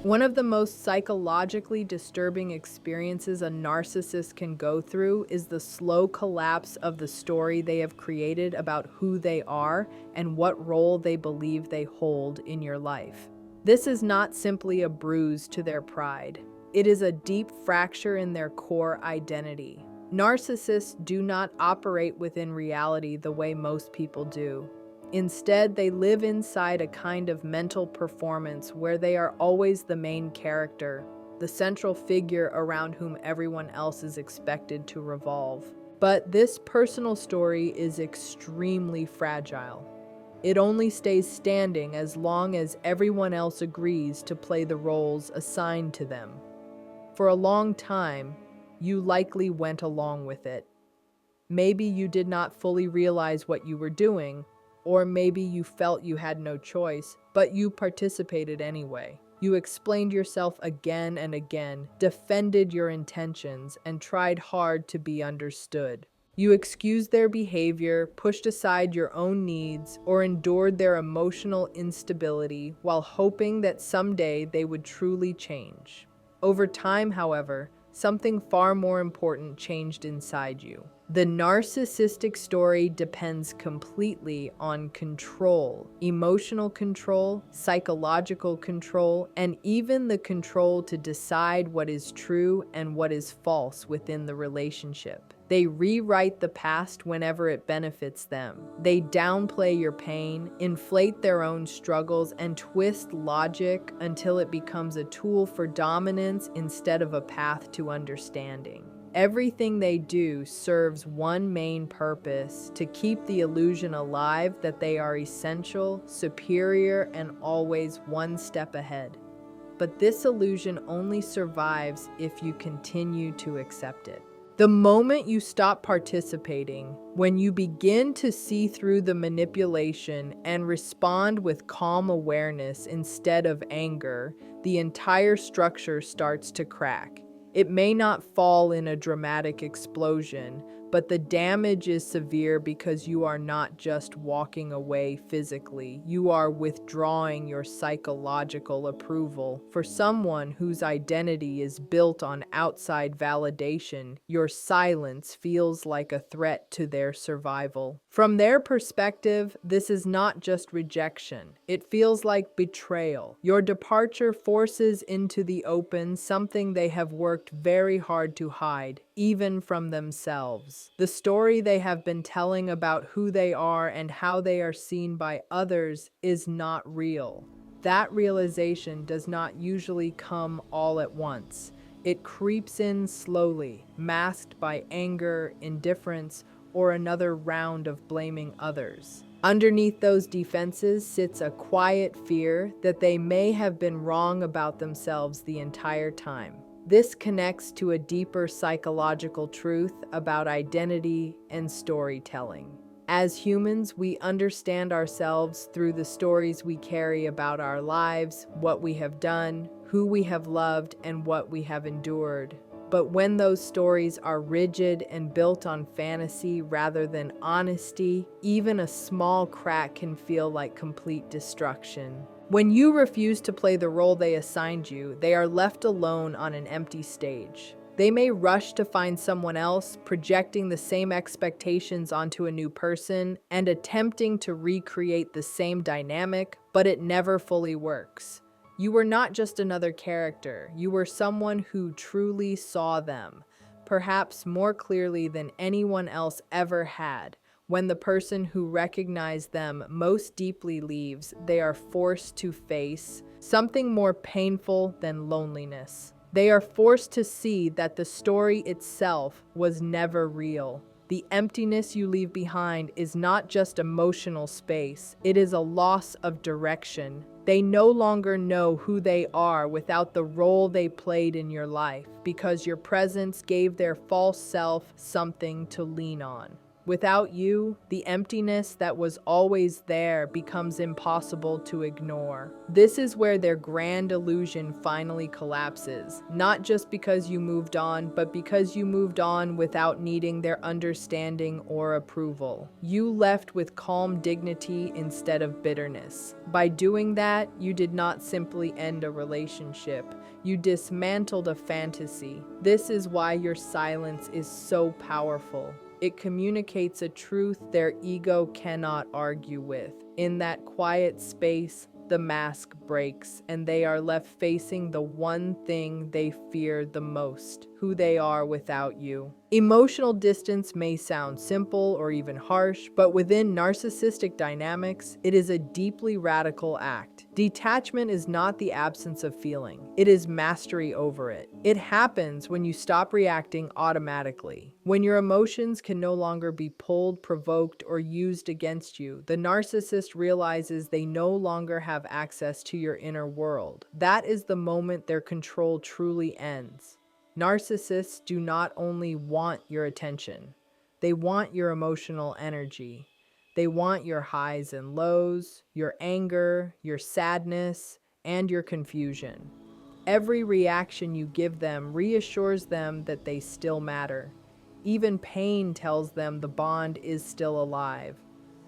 One of the most psychologically disturbing experiences a narcissist can go through is the slow collapse of the story they have created about who they are and what role they believe they hold in your life. This is not simply a bruise to their pride. It is a deep fracture in their core identity. Narcissists do not operate within reality the way most people do. Instead, they live inside a kind of mental performance where they are always the main character, the central figure around whom everyone else is expected to revolve. But this personal story is extremely fragile. It only stays standing as long as everyone else agrees to play the roles assigned to them. For a long time, you likely went along with it. Maybe you did not fully realize what you were doing, or maybe you felt you had no choice, but you participated anyway. You explained yourself again and again, defended your intentions, and tried hard to be understood. You excused their behavior, pushed aside your own needs, or endured their emotional instability while hoping that someday they would truly change. Over time, however, something far more important changed inside you. The narcissistic story depends completely on control, emotional control, psychological control, and even the control to decide what is true and what is false within the relationship. They rewrite the past whenever it benefits them. They downplay your pain, inflate their own struggles, and twist logic until it becomes a tool for dominance instead of a path to understanding. Everything they do serves one main purpose: to keep the illusion alive that they are essential, superior, and always one step ahead. But this illusion only survives if you continue to accept it. The moment you stop participating, when you begin to see through the manipulation and respond with calm awareness instead of anger, the entire structure starts to crack. It may not fall in a dramatic explosion, but the damage is severe because you are not just walking away physically, you are withdrawing your psychological approval. For someone whose identity is built on outside validation, your silence feels like a threat to their survival. From their perspective, this is not just rejection, it feels like betrayal. Your departure forces into the open something they have worked very hard to hide, even from themselves. The story they have been telling about who they are and how they are seen by others is not real. That realization does not usually come all at once. It creeps in slowly, masked by anger, indifference, or another round of blaming others. Underneath those defenses sits a quiet fear that they may have been wrong about themselves the entire time. This connects to a deeper psychological truth about identity and storytelling. As humans, we understand ourselves through the stories we carry about our lives, what we have done, who we have loved, and what we have endured. But when those stories are rigid and built on fantasy rather than honesty, even a small crack can feel like complete destruction. When you refuse to play the role they assigned you, they are left alone on an empty stage. They may rush to find someone else, projecting the same expectations onto a new person and attempting to recreate the same dynamic, but it never fully works. You were not just another character, you were someone who truly saw them, perhaps more clearly than anyone else ever had. When the person who recognized them most deeply leaves, they are forced to face something more painful than loneliness. They are forced to see that the story itself was never real. The emptiness you leave behind is not just emotional space, it is a loss of direction. They no longer know who they are without the role they played in your life, because your presence gave their false self something to lean on. Without you, the emptiness that was always there becomes impossible to ignore. This is where their grand illusion finally collapses, not just because you moved on, but because you moved on without needing their understanding or approval. You left with calm dignity instead of bitterness. By doing that, you did not simply end a relationship. You dismantled a fantasy. This is why your silence is so powerful. It communicates a truth their ego cannot argue with. In that quiet space, the mask breaks, and they are left facing the one thing they fear the most: who they are without you. Emotional distance may sound simple or even harsh, but within narcissistic dynamics, it is a deeply radical act. Detachment is not the absence of feeling, it is mastery over it. It happens when you stop reacting automatically. When your emotions can no longer be pulled, provoked, or used against you, the narcissist realizes they no longer have access to your inner world. That is the moment their control truly ends. Narcissists do not only want your attention, they want your emotional energy. They want your highs and lows, your anger, your sadness, and your confusion. Every reaction you give them reassures them that they still matter. Even pain tells them the bond is still alive.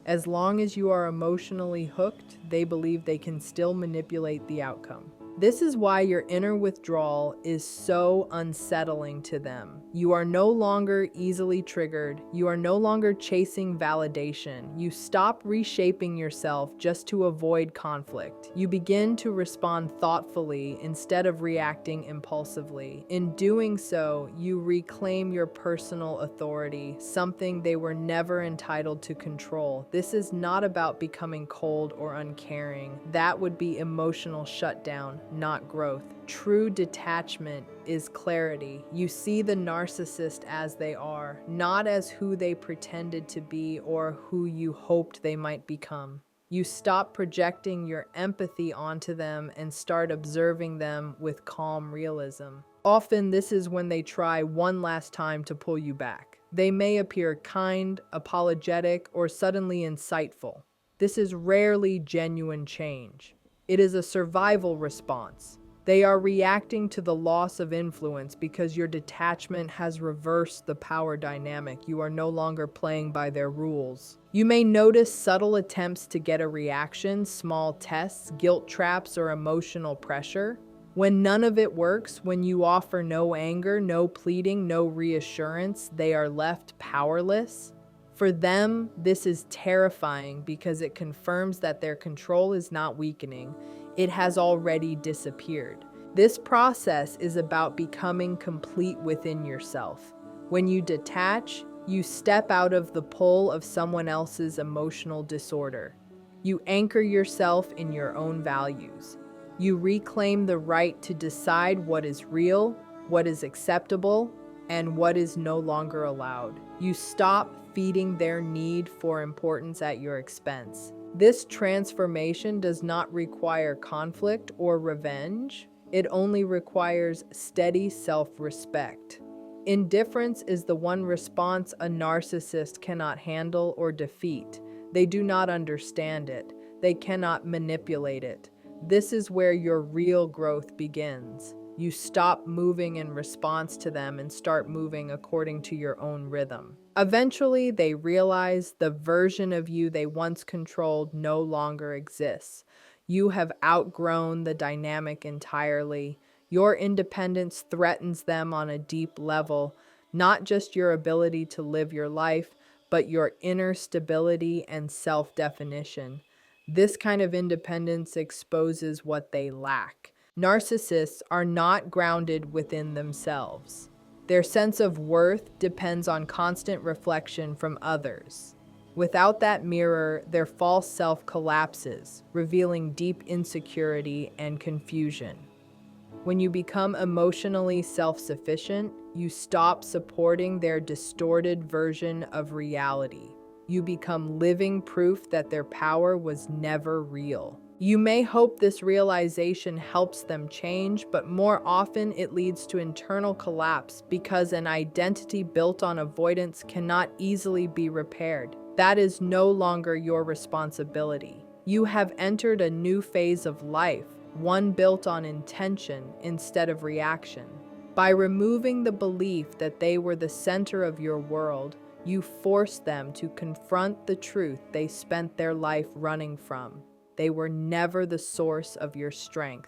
As long as you are emotionally hooked, they believe they can still manipulate the outcome. This is why your inner withdrawal is so unsettling to them. You are no longer easily triggered. You are no longer chasing validation. You stop reshaping yourself just to avoid conflict. You begin to respond thoughtfully instead of reacting impulsively. In doing so, you reclaim your personal authority, something they were never entitled to control. This is not about becoming cold or uncaring. That would be emotional shutdown, not growth. True detachment is clarity. You see the narcissist as they are, not as who they pretended to be or who you hoped they might become. You stop projecting your empathy onto them and start observing them with calm realism. Often, this is when they try one last time to pull you back. They may appear kind, apologetic, or suddenly insightful. This is rarely genuine change. It is a survival response. They are reacting to the loss of influence because your detachment has reversed the power dynamic. You are no longer playing by their rules. You may notice subtle attempts to get a reaction, small tests, guilt traps, or emotional pressure. When none of it works, when you offer no anger, no pleading, no reassurance, they are left powerless. For them, this is terrifying because it confirms that their control is not weakening. It has already disappeared. This process is about becoming complete within yourself. When you detach, you step out of the pull of someone else's emotional disorder. You anchor yourself in your own values. You reclaim the right to decide what is real, what is acceptable, and what is no longer allowed. You stop feeding their need for importance at your expense. This transformation does not require conflict or revenge. It only requires steady self-respect. Indifference is the one response a narcissist cannot handle or defeat. They do not understand it. They cannot manipulate it. This is where your real growth begins. You stop moving in response to them and start moving according to your own rhythm. Eventually, they realize the version of you they once controlled no longer exists. You have outgrown the dynamic entirely. Your independence threatens them on a deep level, not just your ability to live your life, but your inner stability and self-definition. This kind of independence exposes what they lack. Narcissists are not grounded within themselves. Their sense of worth depends on constant reflection from others. Without that mirror, their false self collapses, revealing deep insecurity and confusion. When you become emotionally self-sufficient, you stop supporting their distorted version of reality. You become living proof that their power was never real. You may hope this realization helps them change, but more often it leads to internal collapse because an identity built on avoidance cannot easily be repaired. That is no longer your responsibility. You have entered a new phase of life, one built on intention instead of reaction. By removing the belief that they were the center of your world, you force them to confront the truth they spent their life running from. They were never the source of your strength.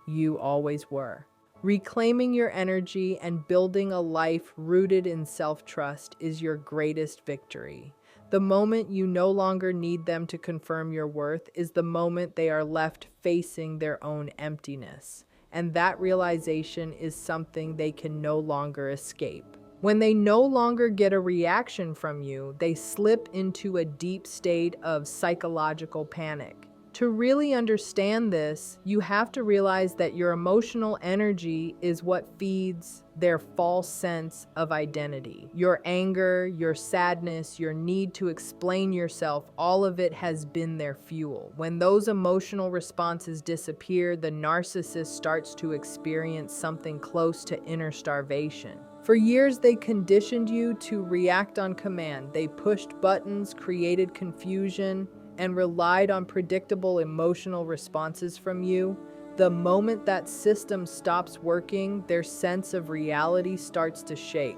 You always were. Reclaiming your energy and building a life rooted in self-trust is your greatest victory. The moment you no longer need them to confirm your worth is the moment they are left facing their own emptiness. And that realization is something they can no longer escape. When they no longer get a reaction from you, they slip into a deep state of psychological panic. To really understand this, you have to realize that your emotional energy is what feeds their false sense of identity. Your anger, your sadness, your need to explain yourself, all of it has been their fuel. When those emotional responses disappear, the narcissist starts to experience something close to inner starvation. For years, they conditioned you to react on command. They pushed buttons, created confusion, and relied on predictable emotional responses from you. The moment that system stops working, their sense of reality starts to shake.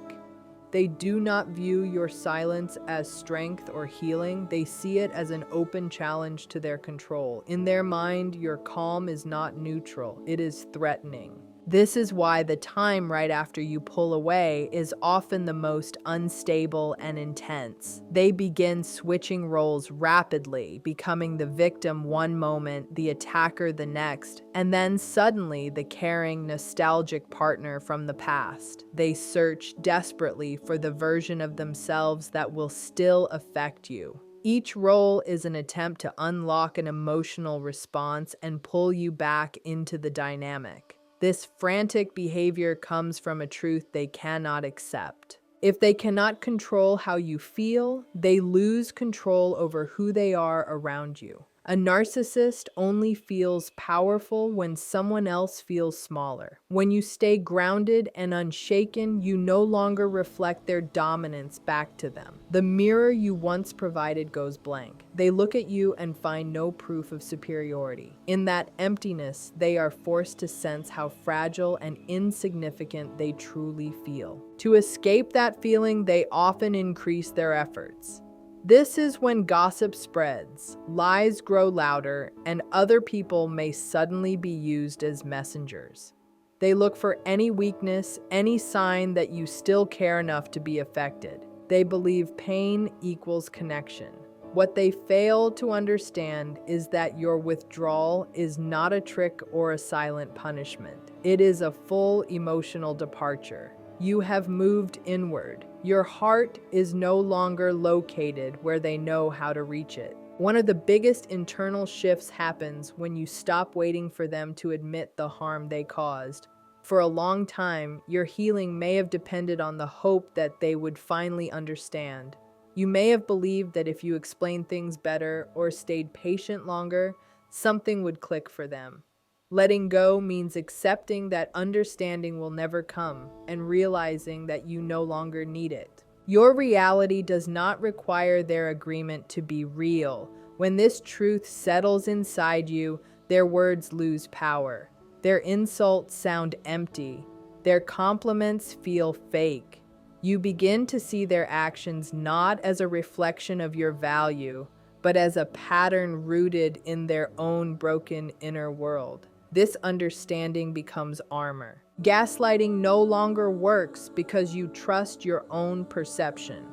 They do not view your silence as strength or healing. They see it as an open challenge to their control. In their mind, your calm is not neutral, it is threatening. This is why the time right after you pull away is often the most unstable and intense. They begin switching roles rapidly, becoming the victim one moment, the attacker the next, and then suddenly the caring, nostalgic partner from the past. They search desperately for the version of themselves that will still affect you. Each role is an attempt to unlock an emotional response and pull you back into the dynamic. This frantic behavior comes from a truth they cannot accept. If they cannot control how you feel, they lose control over who they are around you. A narcissist only feels powerful when someone else feels smaller. When you stay grounded and unshaken, you no longer reflect their dominance back to them. The mirror you once provided goes blank. They look at you and find no proof of superiority. In that emptiness, they are forced to sense how fragile and insignificant they truly feel. To escape that feeling, they often increase their efforts. This is when gossip spreads, lies grow louder, and other people may suddenly be used as messengers. They look for any weakness, any sign that you still care enough to be affected. They believe pain equals connection. What they fail to understand is that your withdrawal is not a trick or a silent punishment. It is a full emotional departure. You have moved inward. Your heart is no longer located where they know how to reach it. One of the biggest internal shifts happens when you stop waiting for them to admit the harm they caused. For a long time, your healing may have depended on the hope that they would finally understand. You may have believed that if you explained things better or stayed patient longer, something would click for them. Letting go means accepting that understanding will never come and realizing that you no longer need it. Your reality does not require their agreement to be real. When this truth settles inside you, their words lose power. Their insults sound empty. Their compliments feel fake. You begin to see their actions not as a reflection of your value, but as a pattern rooted in their own broken inner world. This understanding becomes armor. Gaslighting no longer works because you trust your own perception.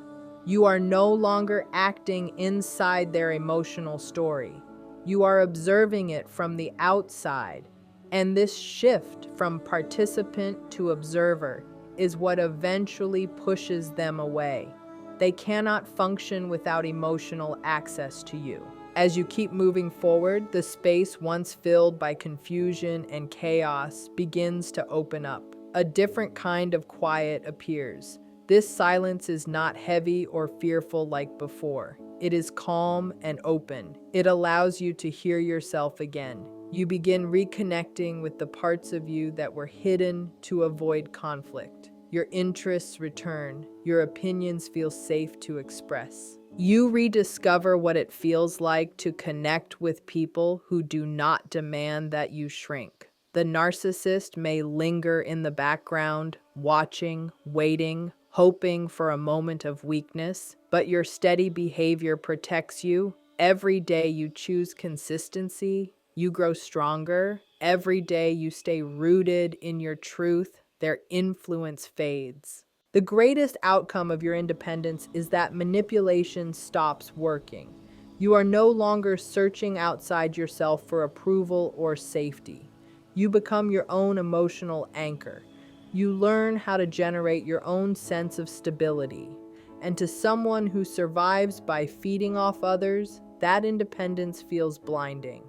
You are no longer acting inside their emotional story. You are observing it from the outside. And this shift from participant to observer is what eventually pushes them away. They cannot function without emotional access to you. As you keep moving forward, the space once filled by confusion and chaos begins to open up. A different kind of quiet appears. This silence is not heavy or fearful like before. It is calm and open. It allows you to hear yourself again. You begin reconnecting with the parts of you that were hidden to avoid conflict. Your interests return. Your opinions feel safe to express. You rediscover what it feels like to connect with people who do not demand that you shrink. The narcissist may linger in the background, watching, waiting, hoping for a moment of weakness, but your steady behavior protects you. Every day you choose consistency, you grow stronger. Every day you stay rooted in your truth, their influence fades. The greatest outcome of your independence is that manipulation stops working. You are no longer searching outside yourself for approval or safety. You become your own emotional anchor. You learn how to generate your own sense of stability. And to someone who survives by feeding off others, that independence feels blinding.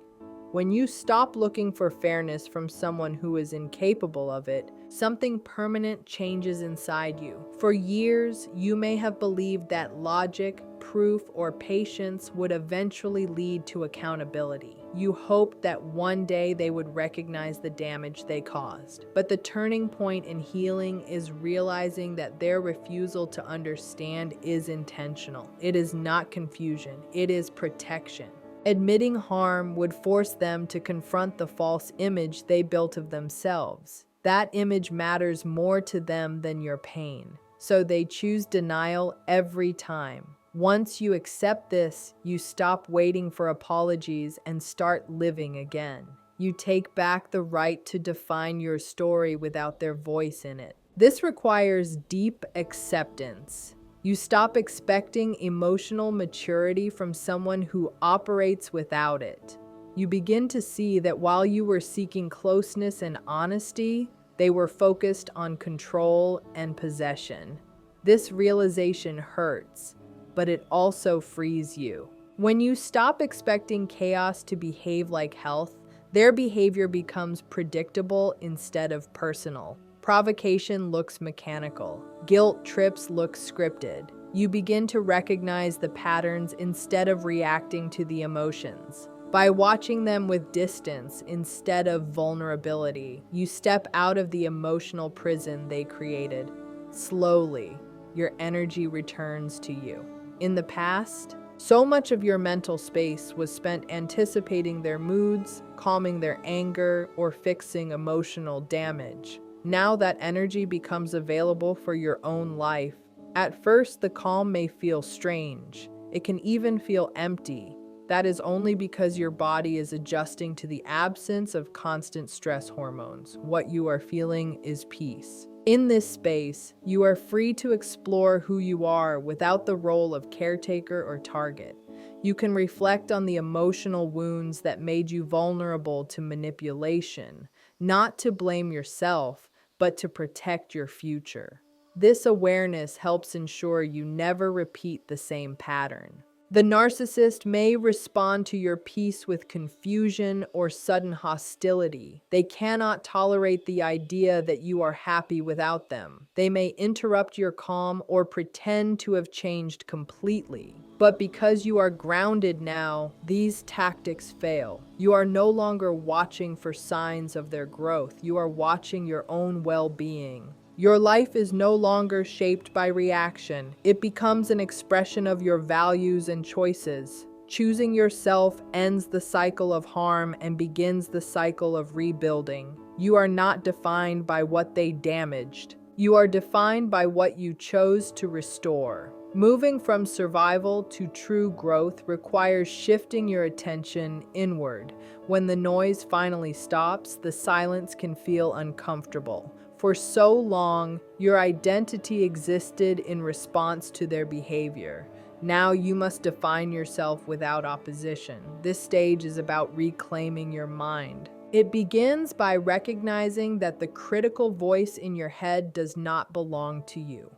When you stop looking for fairness from someone who is incapable of it, something permanent changes inside you. For years, you may have believed that logic, proof, or patience would eventually lead to accountability. You hoped that one day they would recognize the damage they caused. But the turning point in healing is realizing that their refusal to understand is intentional. It is not confusion, it is protection. Admitting harm would force them to confront the false image they built of themselves. That image matters more to them than your pain, so they choose denial every time. Once you accept this, you stop waiting for apologies and start living again. You take back the right to define your story without their voice in it. This requires deep acceptance. You stop expecting emotional maturity from someone who operates without it. You begin to see that while you were seeking closeness and honesty, they were focused on control and possession. This realization hurts, but it also frees you. When you stop expecting chaos to behave like health, their behavior becomes predictable instead of personal. Provocation looks mechanical. Guilt trips look scripted. You begin to recognize the patterns instead of reacting to the emotions. By watching them with distance instead of vulnerability, you step out of the emotional prison they created. Slowly, your energy returns to you. In the past, so much of your mental space was spent anticipating their moods, calming their anger, or fixing emotional damage. Now that energy becomes available for your own life. At first, the calm may feel strange. It can even feel empty. That is only because your body is adjusting to the absence of constant stress hormones. What you are feeling is peace. In this space, you are free to explore who you are without the role of caretaker or target. You can reflect on the emotional wounds that made you vulnerable to manipulation, not to blame yourself, but to protect your future. This awareness helps ensure you never repeat the same pattern. The narcissist may respond to your peace with confusion or sudden hostility. They cannot tolerate the idea that you are happy without them. They may interrupt your calm or pretend to have changed completely. But because you are grounded now, these tactics fail. You are no longer watching for signs of their growth. You are watching your own well-being. Your life is no longer shaped by reaction. It becomes an expression of your values and choices. Choosing yourself ends the cycle of harm and begins the cycle of rebuilding. You are not defined by what they damaged. You are defined by what you chose to restore. Moving from survival to true growth requires shifting your attention inward. When the noise finally stops, the silence can feel uncomfortable. For so long, your identity existed in response to their behavior. Now you must define yourself without opposition. This stage is about reclaiming your mind. It begins by recognizing that the critical voice in your head does not belong to you.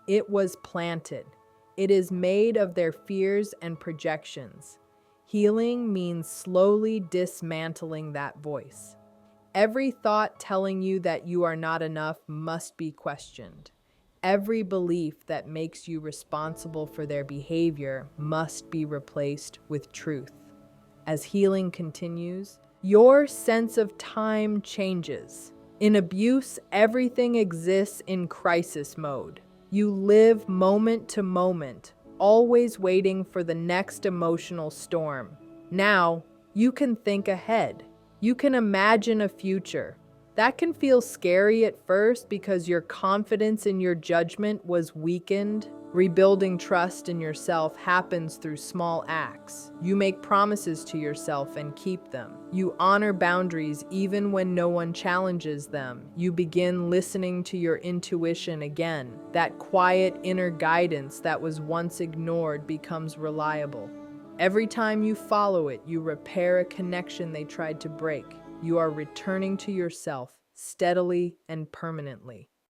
It was planted. It is made of their fears and projections. Healing means slowly dismantling that voice. Every thought telling you that you are not enough must be questioned. Every belief that makes you responsible for their behavior must be replaced with truth. As healing continues, your sense of time changes. In abuse, everything exists in crisis mode. You live moment to moment, always waiting for the next emotional storm. Now, you can think ahead. You can imagine a future. That can feel scary at first because your confidence in your judgment was weakened. Rebuilding trust in yourself happens through small acts. You make promises to yourself and keep them. You honor boundaries even when no one challenges them. You begin listening to your intuition again. That quiet inner guidance that was once ignored becomes reliable. Every time you follow it, you repair a connection they tried to break. You are returning to yourself steadily and permanently.